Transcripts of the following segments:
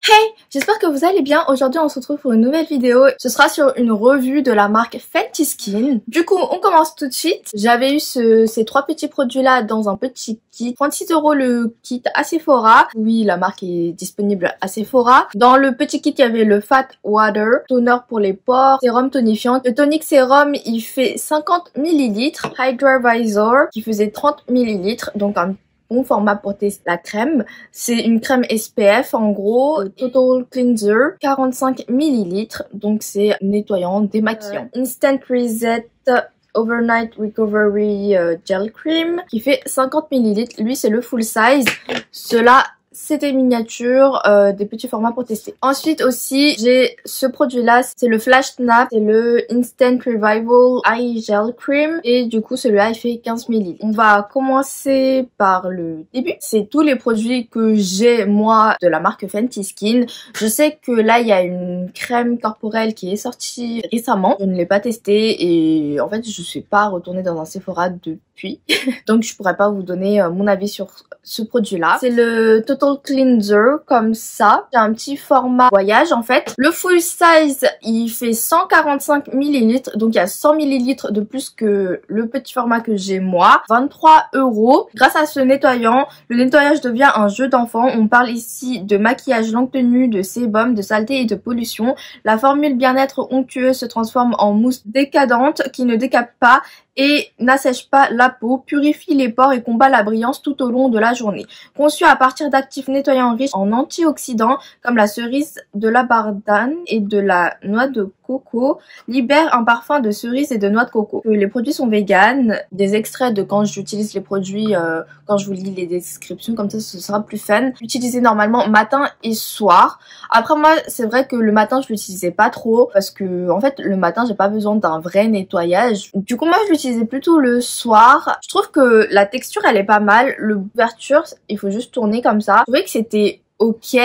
Hey, j'espère que vous allez bien. Aujourd'hui on se retrouve pour une nouvelle vidéo. Ce sera sur une revue de la marque Fenty Skin. Du coup on commence tout de suite. J'avais eu ces trois petits produits là dans un petit kit. 36 € le kit à Sephora. Oui, la marque est disponible à Sephora. Dans le petit kit il y avait le Fat Water, toner pour les pores, sérum tonifiant. Le tonic sérum il fait 50 ml. Hydra Visor qui faisait 30 ml. Donc un bon format pour tester la crème. C'est une crème SPF en gros. Total Cleanser 45 ml. Donc c'est nettoyant, démaquillant. Instant Reset Overnight Recovery Gel Cream qui fait 50 ml. Lui c'est le full size. Cela c'est des miniatures, des petits formats pour tester. Ensuite aussi, j'ai ce produit-là, c'est le Flash Snap, c'est le Instant Revival Eye Gel Cream. Et du coup, celui-là, il fait 15 ml. On va commencer par le début. C'est tous les produits que j'ai, moi, de la marque Fenty Skin. Je sais que là, il y a une crème corporelle qui est sortie récemment. Je ne l'ai pas testée et en fait, je suis pas retournée dans un Sephora depuis. Donc, je pourrais pas vous donner mon avis sur ce produit-là. C'est le Total Cleanser comme ça. C'est un petit format voyage en fait. Le full size, il fait 145 ml. Donc il y a 100 ml de plus que le petit format que j'ai moi. 23 €. Grâce à ce nettoyant, le nettoyage devient un jeu d'enfant. On parle ici de maquillage longue tenue, de sébum, de saleté et de pollution. La formule bien-être onctueuse se transforme en mousse décadente qui ne décape pas et n'assèche pas la peau, purifie les pores et combat la brillance tout au long de la journée. Conçu à partir d'actifs nettoyants riches en antioxydants comme la cerise de la bardane et de la noix de coco, libère un parfum de cerise et de noix de coco. Les produits sont véganes, des extraits de quand j'utilise les produits, quand je vous lis les descriptions, comme ça ce sera plus fun. Utilisez normalement matin et soir. Après moi c'est vrai que le matin je l'utilisais pas trop parce que en fait le matin j'ai pas besoin d'un vrai nettoyage. Du coup moi je l'utilisais plutôt le soir. Je trouve que la texture elle est pas mal. L'ouverture il faut juste tourner comme ça. Je trouvais que c'était ok,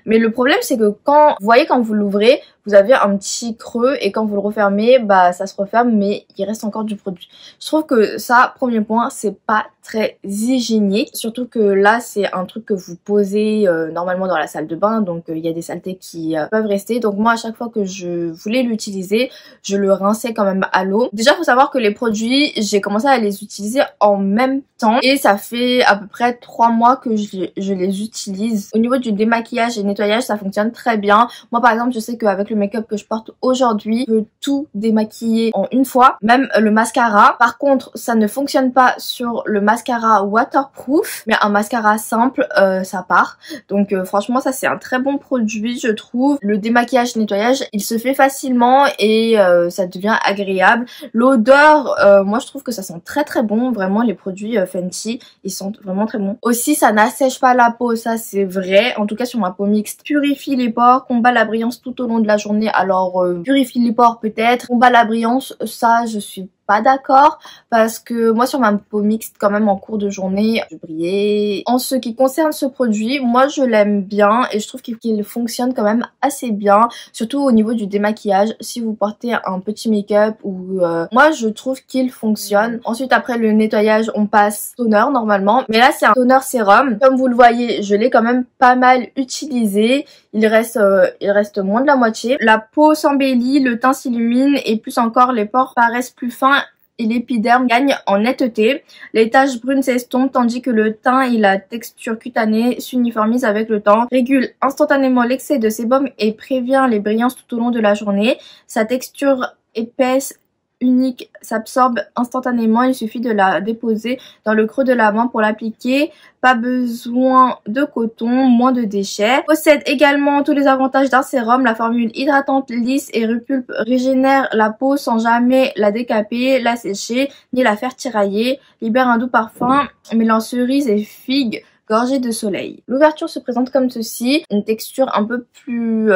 mais le problème c'est que quand vous voyez quand vous l'ouvrez, vous avez un petit creux et quand vous le refermez, bah ça se referme mais il reste encore du produit. Je trouve que ça, premier point, c'est pas très hygiénique. Surtout que là c'est un truc que vous posez normalement dans la salle de bain, donc il y a des saletés qui peuvent rester. Donc moi à chaque fois que je voulais l'utiliser, je le rinçais quand même à l'eau. Déjà faut savoir que les produits, j'ai commencé à les utiliser en même temps et ça fait à peu près 3 mois que je les utilise. Au niveau du démaquillage et nettoyage, ça fonctionne très bien. Moi par exemple je sais qu'avec le make-up que je porte aujourd'hui, je peux tout démaquiller en une fois, même le mascara. Par contre ça ne fonctionne pas sur le mascara waterproof, mais un mascara simple ça part. Donc franchement ça c'est un très bon produit je trouve. Le démaquillage nettoyage il se fait facilement et ça devient agréable. L'odeur, moi je trouve que ça sent très très bon. Vraiment les produits Fenty ils sentent vraiment très bon. Aussi ça n'assèche pas la peau, ça c'est vrai, en tout cas sur ma peau mixte. Purifie les pores, combat la brillance tout au long de la journée. Alors purifie les pores peut-être, combat la brillance, ça je suis pas d'accord parce que moi sur ma peau mixte quand même en cours de journée je brillais. En ce qui concerne ce produit, moi je l'aime bien et je trouve qu'il fonctionne quand même assez bien, surtout au niveau du démaquillage. Si vous portez un petit make-up ou moi je trouve qu'il fonctionne. Ensuite après le nettoyage on passe toner normalement, mais là c'est un toner sérum. Comme vous le voyez je l'ai quand même pas mal utilisé. Il reste moins de la moitié. La peau s'embellit, le teint s'illumine et plus encore les pores paraissent plus fins et l'épiderme gagne en netteté. Les taches brunes s'estompent tandis que le teint et la texture cutanée s'uniformisent avec le temps. Régule instantanément l'excès de sébum et prévient les brillances tout au long de la journée. Sa texture épaisse unique s'absorbe instantanément, il suffit de la déposer dans le creux de la main pour l'appliquer. Pas besoin de coton, moins de déchets. Possède également tous les avantages d'un sérum. La formule hydratante, lisse et repulpe régénère la peau sans jamais la décaper, la sécher ni la faire tirailler. Libère un doux parfum mêlant cerise et figue gorgée de soleil. L'ouverture se présente comme ceci, une texture un peu plus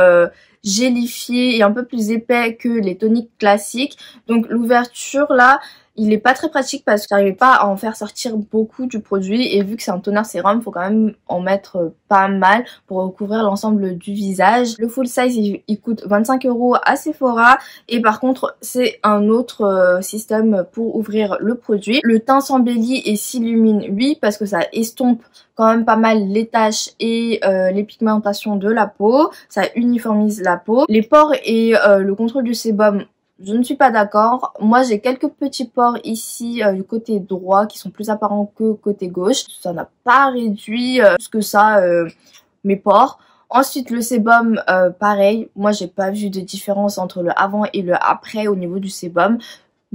gélifié et un peu plus épais que les toniques classiques. Donc l'ouverture là, il est pas très pratique parce que j'arrivais pas à en faire sortir beaucoup du produit et vu que c'est un toner sérum, faut quand même en mettre pas mal pour recouvrir l'ensemble du visage. Le full size il coûte 25 € à Sephora et par contre c'est un autre système pour ouvrir le produit. Le teint s'embellit et s'illumine, oui, parce que ça estompe quand même pas mal les taches et les pigmentations de la peau. Ça uniformise la peau. Les pores et le contrôle du sébum, je ne suis pas d'accord. Moi j'ai quelques petits pores ici du côté droit qui sont plus apparents que côté gauche. Ça n'a pas réduit plus que ça mes pores. Ensuite le sébum, pareil, moi j'ai pas vu de différence entre le avant et le après au niveau du sébum.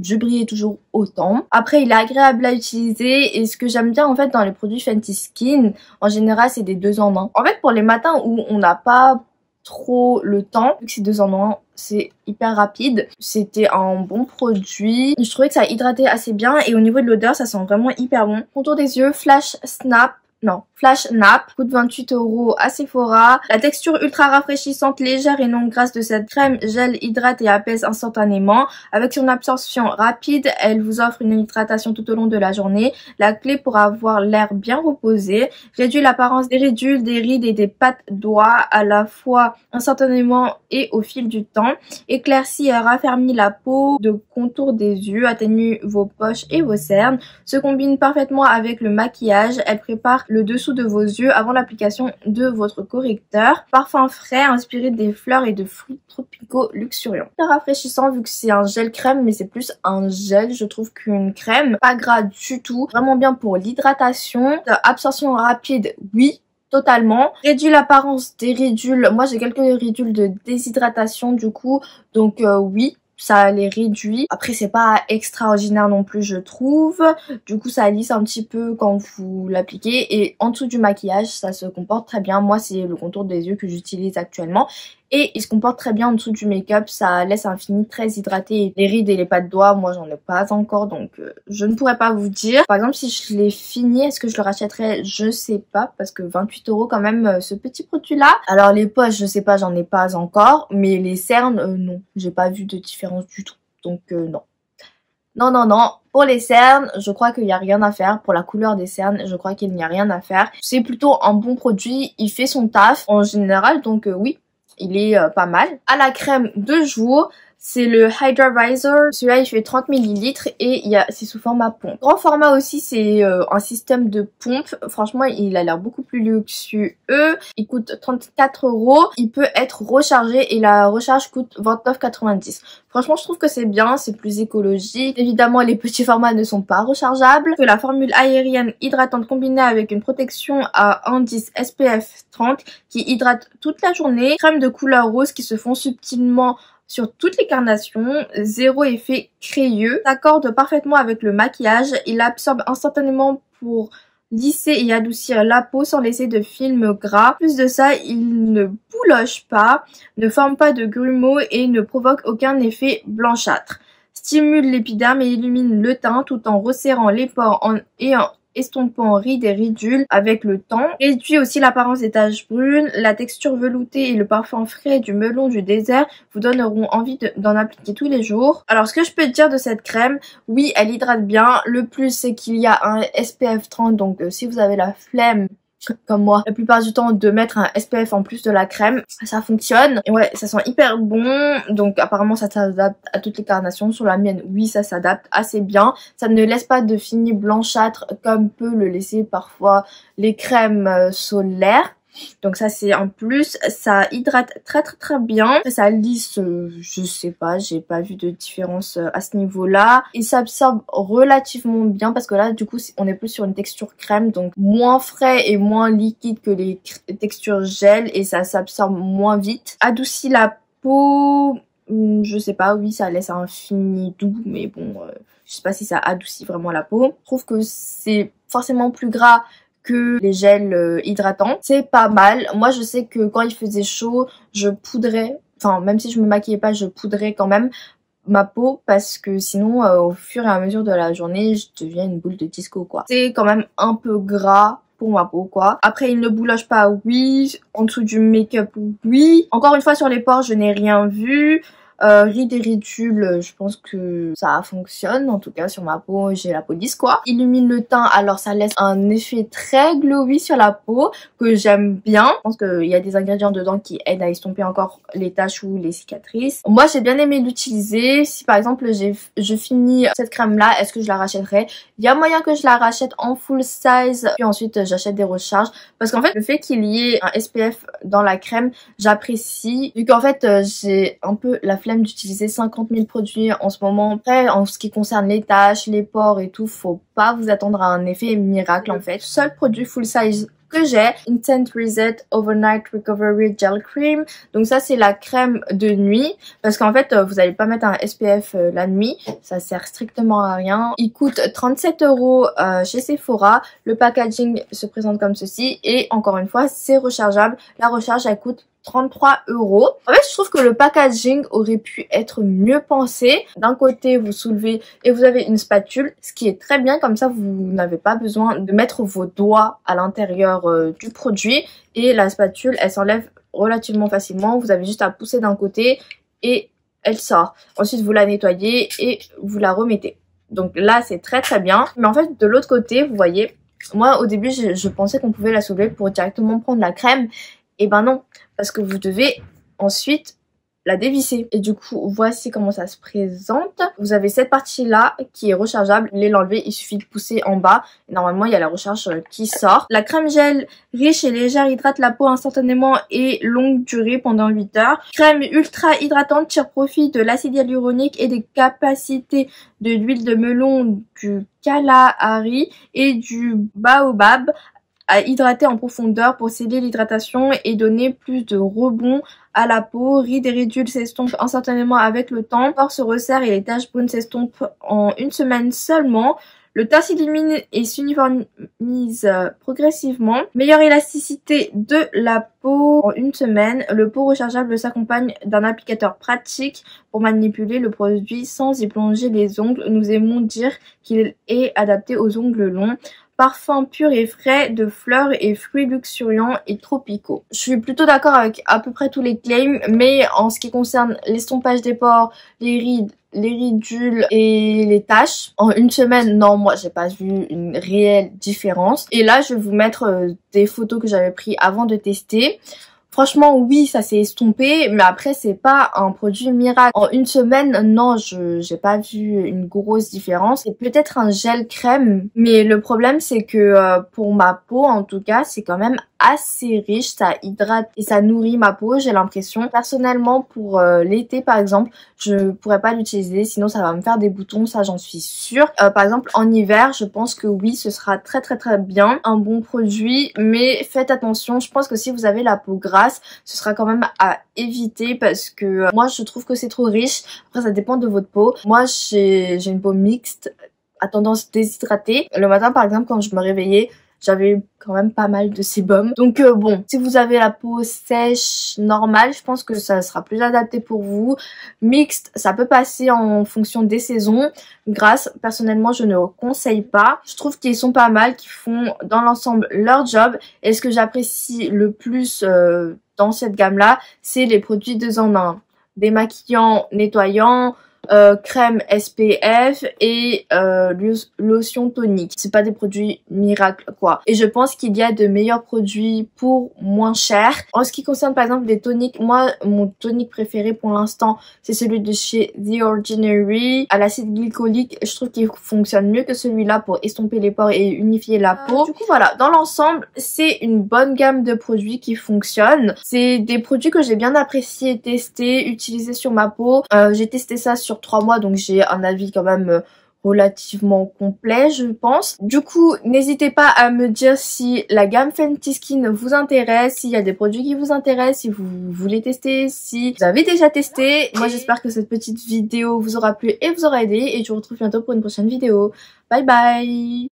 Je brillais toujours autant. Après il est agréable à utiliser et ce que j'aime bien en fait dans les produits Fenty Skin en général c'est des 2 en 1. En fait pour les matins où on n'a pas trop le temps, vu que c'est 2 en 1, c'est hyper rapide. C'était un bon produit. Je trouvais que ça hydratait assez bien et au niveau de l'odeur ça sent vraiment hyper bon. Contour des yeux, Flash Nap, coûte 28 € à Sephora. La texture ultra rafraîchissante, légère et non grasse de cette crème gèle, hydrate et apaise instantanément. Avec son absorption rapide, elle vous offre une hydratation tout au long de la journée. La clé pour avoir l'air bien reposé. Réduit l'apparence des ridules, des rides et des pattes doigts à la fois instantanément et au fil du temps. Éclaircit et raffermit la peau de contour des yeux, atténue vos poches et vos cernes. Se combine parfaitement avec le maquillage. Elle prépare le dessous de vos yeux avant l'application de votre correcteur. Parfum frais inspiré des fleurs et de fruits tropicaux luxuriants. C'est rafraîchissant vu que c'est un gel crème mais c'est plus un gel je trouve qu'une crème. Pas gras du tout. Vraiment bien pour l'hydratation. Absorption rapide, oui. Totalement. Réduit l'apparence des ridules. Moi j'ai quelques ridules de déshydratation du coup. Donc oui. Ça les réduit. Après c'est pas extraordinaire non plus je trouve. Du coup ça lisse un petit peu quand vous l'appliquez. Et en dessous du maquillage ça se comporte très bien. Moi c'est le contour des yeux que j'utilise actuellement. Et il se comporte très bien en dessous du make-up. Ça laisse un fini très hydraté. Les rides et les pas de doigts, moi j'en ai pas encore. Donc je ne pourrais pas vous dire. Par exemple si je l'ai fini, est-ce que je le rachèterais? Je sais pas. Parce que 28 € quand même ce petit produit là. Alors les poches je sais pas, j'en ai pas encore. Mais les cernes non. J'ai pas vu de différence du tout. Donc non. Non. Pour les cernes, je crois qu'il n'y a rien à faire. Pour la couleur des cernes, je crois qu'il n'y a rien à faire. C'est plutôt un bon produit. Il fait son taf en général. Donc oui. Il est pas mal. À la crème de jour, c'est le Hydra Visor. Celui-là, il fait 30 ml et c'est sous format pompe. Grand format aussi, c'est un système de pompe. Franchement, il a l'air beaucoup plus luxueux. Il coûte 34 €. Il peut être rechargé et la recharge coûte 29,90 €. Franchement, je trouve que c'est bien, c'est plus écologique. Évidemment, les petits formats ne sont pas rechargeables. Que la formule aérienne hydratante combinée avec une protection à indice SPF 30 qui hydrate toute la journée. Crème de couleur rose qui se fond subtilement sur toutes les carnations, zéro effet crayeux, s'accorde parfaitement avec le maquillage, il absorbe instantanément pour lisser et adoucir la peau sans laisser de film gras. Plus de ça, il ne bouloche pas, ne forme pas de grumeaux et ne provoque aucun effet blanchâtre. Stimule l'épiderme et illumine le teint tout en resserrant les pores et en estompant rides et ridules avec le temps. Réduit aussi l'apparence des taches brunes. La texture veloutée et le parfum frais du melon du désert vous donneront envie d'en appliquer tous les jours. Alors ce que je peux dire de cette crème, oui elle hydrate bien. Le plus c'est qu'il y a un SPF 30 donc si vous avez la flemme comme moi la plupart du temps de mettre un SPF en plus de la crème, ça fonctionne et ouais ça sent hyper bon. Donc apparemment ça s'adapte à toutes les carnations. Sur la mienne oui ça s'adapte assez bien, ça ne laisse pas de fini blanchâtre comme peut le laisser parfois les crèmes solaires. Donc ça c'est un plus, ça hydrate très bien. Ça lisse, je sais pas, j'ai pas vu de différence à ce niveau-là. Il s'absorbe relativement bien parce que là du coup on est plus sur une texture crème, donc moins frais et moins liquide que les textures gel et ça s'absorbe moins vite. Adoucit la peau, je sais pas, oui ça laisse un fini doux mais bon, je sais pas si ça adoucit vraiment la peau. Je trouve que c'est forcément plus gras que les gels hydratants. C'est pas mal. Moi je sais que quand il faisait chaud, je poudrais, enfin même si je me maquillais pas, je poudrais quand même ma peau parce que sinon au fur et à mesure de la journée, je deviens une boule de disco quoi. C'est quand même un peu gras pour ma peau quoi. Après il ne bouloche pas, oui. En dessous du make-up, oui. Encore une fois sur les pores, je n'ai rien vu. Rides et ridules, je pense que ça fonctionne. En tout cas, sur ma peau, j'ai la peau lisse quoi. Illumine le teint, alors ça laisse un effet très glowy sur la peau que j'aime bien. Je pense qu'il y a des ingrédients dedans qui aident à estomper encore les taches ou les cicatrices. Moi, j'ai bien aimé l'utiliser. Si par exemple, je finis cette crème-là, est-ce que je la rachèterai? Il y a moyen que je la rachète en full size, puis ensuite j'achète des recharges. Parce qu'en fait, le fait qu'il y ait un SPF dans la crème, j'apprécie. Vu qu'en fait, j'ai un peu la flemme d'utiliser 50 000 produits en ce moment. Après, en ce qui concerne les taches, les pores et tout, faut pas vous attendre à un effet miracle en fait. Seul produit full size que j'ai, Instant Reset Overnight Recovery Gel Cream. Donc ça c'est la crème de nuit parce qu'en fait vous allez pas mettre un SPF la nuit, ça sert strictement à rien. Il coûte 37 € chez Sephora. Le packaging se présente comme ceci et encore une fois c'est rechargeable. La recharge elle coûte 33 €. En fait, je trouve que le packaging aurait pu être mieux pensé. D'un côté, vous soulevez et vous avez une spatule, ce qui est très bien. Comme ça, vous n'avez pas besoin de mettre vos doigts à l'intérieur du produit. Et la spatule, elle s'enlève relativement facilement. Vous avez juste à pousser d'un côté et elle sort. Ensuite, vous la nettoyez et vous la remettez. Donc là, c'est très très bien. Mais en fait, de l'autre côté, vous voyez, moi, au début, je pensais qu'on pouvait la soulever pour directement prendre la crème. Et ben non, parce que vous devez ensuite la dévisser. Et du coup, voici comment ça se présente. Vous avez cette partie-là qui est rechargeable. Vous voulez l'enlever, il suffit de pousser en bas. Et normalement, il y a la recharge qui sort. La crème gel riche et légère hydrate la peau instantanément et longue durée pendant 8 heures. Crème ultra hydratante tire profit de l'acide hyaluronique et des capacités de l'huile de melon, du kalahari et du baobab à hydrater en profondeur pour sceller l'hydratation et donner plus de rebond à la peau. Rides et ridules s'estompent instantanément avec le temps. Le pore se resserre et les taches brunes s'estompent en une semaine seulement. Le teint s'illumine et s'uniformise progressivement. Meilleure élasticité de la peau en une semaine. Le pot rechargeable s'accompagne d'un applicateur pratique pour manipuler le produit sans y plonger les ongles. Nous aimons dire qu'il est adapté aux ongles longs. Parfum pur et frais de fleurs et fruits luxuriants et tropicaux. Je suis plutôt d'accord avec à peu près tous les claims, mais en ce qui concerne l'estompage des pores, les rides, les ridules et les taches, en une semaine, non, moi j'ai pas vu une réelle différence. Et là, je vais vous mettre des photos que j'avais prises avant de tester. Franchement, oui, ça s'est estompé, mais après, c'est pas un produit miracle. En une semaine, non, j'ai pas vu une grosse différence. C'est peut-être un gel crème, mais le problème, c'est que pour ma peau, en tout cas, c'est quand même assez riche. Ça hydrate et ça nourrit ma peau, j'ai l'impression. Personnellement, pour l'été, par exemple, je pourrais pas l'utiliser, sinon ça va me faire des boutons, ça j'en suis sûre. Par exemple, en hiver, je pense que oui, ce sera très très très bien. Un bon produit, mais faites attention. Je pense que si vous avez la peau grasse, ce sera quand même à éviter parce que moi je trouve que c'est trop riche. Après ça dépend de votre peau. Moi j'ai une peau mixte à tendance déshydratée. Le matin par exemple quand je me réveillais, j'avais quand même pas mal de sébum. Donc bon, si vous avez la peau sèche, normale, je pense que ça sera plus adapté pour vous. Mixte, ça peut passer en fonction des saisons. Grasse, personnellement, je ne conseille pas. Je trouve qu'ils sont pas mal, qu'ils font dans l'ensemble leur job. Et ce que j'apprécie le plus dans cette gamme-là, c'est les produits 2 en 1. Démaquillant, nettoyant, crème SPF et lotion tonique. C'est pas des produits miracles quoi. Et je pense qu'il y a de meilleurs produits pour moins cher. En ce qui concerne par exemple les toniques, moi mon tonique préféré pour l'instant c'est celui de chez The Ordinary à l'acide glycolique. Je trouve qu'il fonctionne mieux que celui-là pour estomper les pores et unifier la peau. Du coup voilà, dans l'ensemble c'est une bonne gamme de produits qui fonctionnent. C'est des produits que j'ai bien apprécié tester, utiliser sur ma peau. J'ai testé ça sur 3 mois donc j'ai un avis quand même relativement complet je pense. Du coup n'hésitez pas à me dire si la gamme Fenty Skin vous intéresse, s'il y a des produits qui vous intéressent, si vous voulez tester, si vous avez déjà testé. Moi j'espère que cette petite vidéo vous aura plu et vous aura aidé et je vous retrouve bientôt pour une prochaine vidéo. Bye bye.